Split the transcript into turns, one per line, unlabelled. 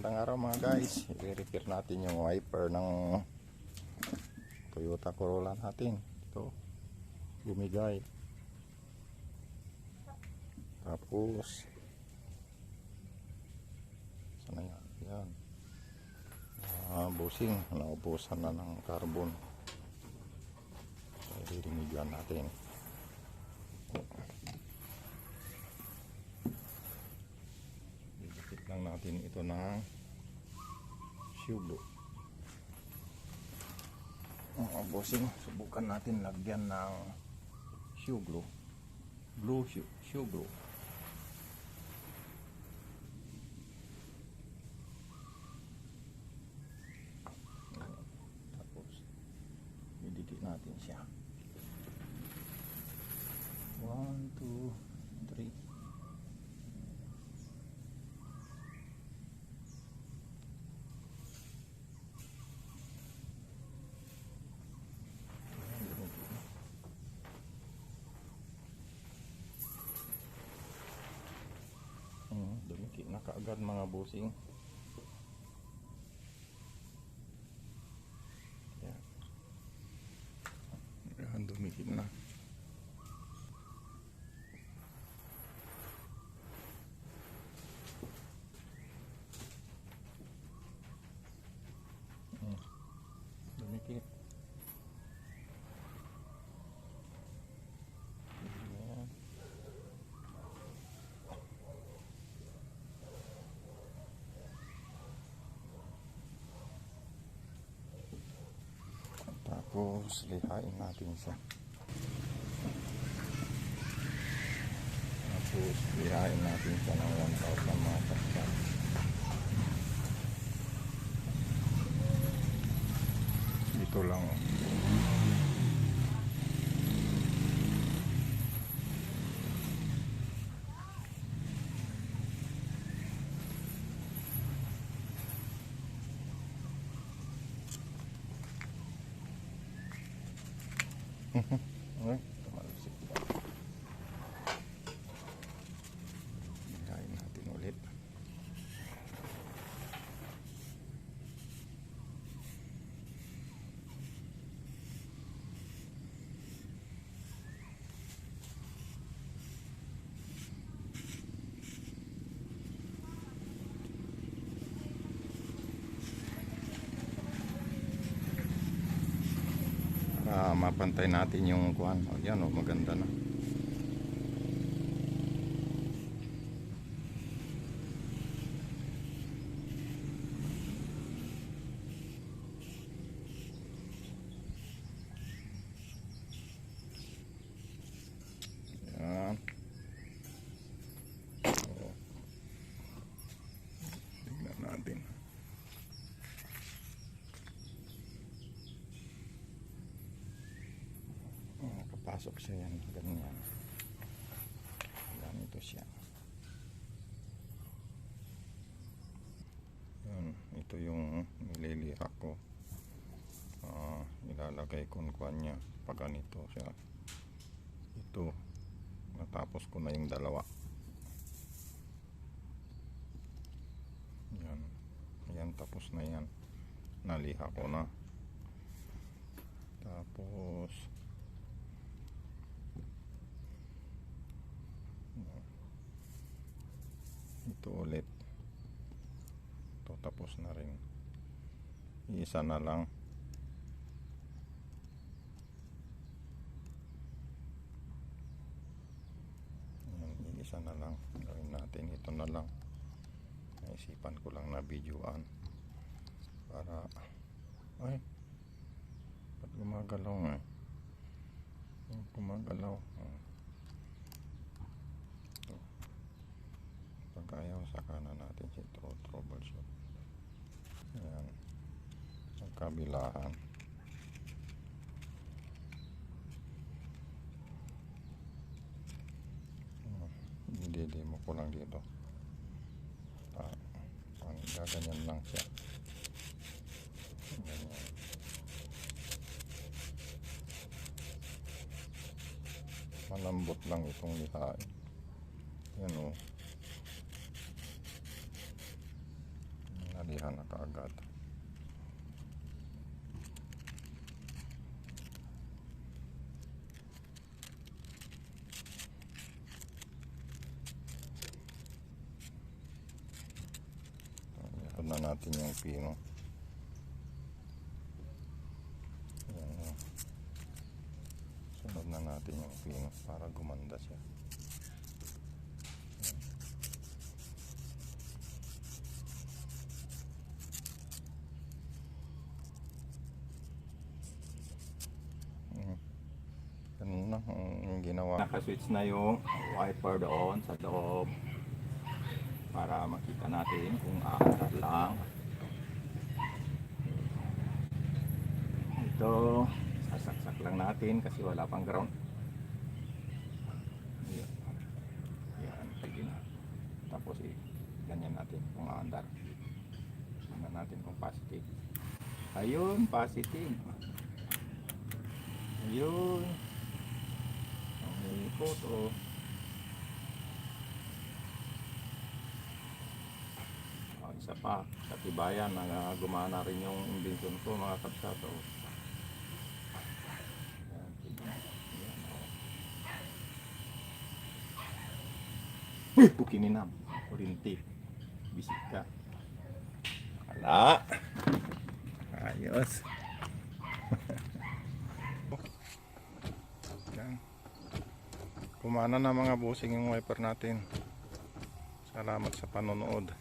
Magandang araw mga guys. I-repair natin yung wiper ng Toyota Corolla natin. Ito, bumigay. Tapos sana yan? Yan. Busing, naubusan na ng carbon. So, i-remedyan natin. Dikit lang natin ito ng shoe glue. Busing, subukan natin lagyan ng shoe glue. Shoe glue. Tapos idikit natin siya. 1, 2, 3. Dumikit na kaagad mga busing. Yan, dumikit na. Dumikit. Tapos lihain natin siya. Tapos lihain natin siya ng 1,000 mga pascal. Dito lang. Okay, tumalsik na. Hilahin natin ulit. Mapantay natin yung kuhan. Yan o, maganda na. Yan. So, tignan natin. Kapasok siya yan, ganyan. Ganito siya. Yan, ito yung nililirak ko. Ilalagay ko kuan niya pag ganito siya. Ito, natapos ko na yung dalawa. Yan, yan, tapos na yan. Naliha ko na. Tapos ito ulit. Ito tapos na rin. Isa na lang. Yan, isa na lang. Gawin natin. Ito na lang. Naisipan ko lang na videoan. Para ay, ba't gumagalaw nga? Gumagalaw. Pag ayaw, saka na natin si troubleshoot. Ayan, ang kabilaan. Didemo ko lang dito. Gaganyan lang siya. Ganyan. Malambot lang itong lihain. Yan o. nasabihan na kaagad. Ikot na natin yung pino. Ayan, oh. Sunod na natin yung pino para gumanda siya. Ganun na yung ginawa. Nakaswitch na yung wiper doon sa loob para makita natin kung aandar lang. Ito, sasaksak lang natin kasi wala pang ground. Ayan. Ayan, pwede na. Tapos ganyan natin kung aandar. Tingnan natin kung positive. Ayun, positive. Ayun. May photo. Isa pa, sa tibayan na gumana rin yung invention ko mga kapsato. Ayan, ayan, oh. Pukininam, kurinti, bisita. Ala! Ayos! Yan. Kumana na mga busing yung wiper natin. Salamat sa panonood.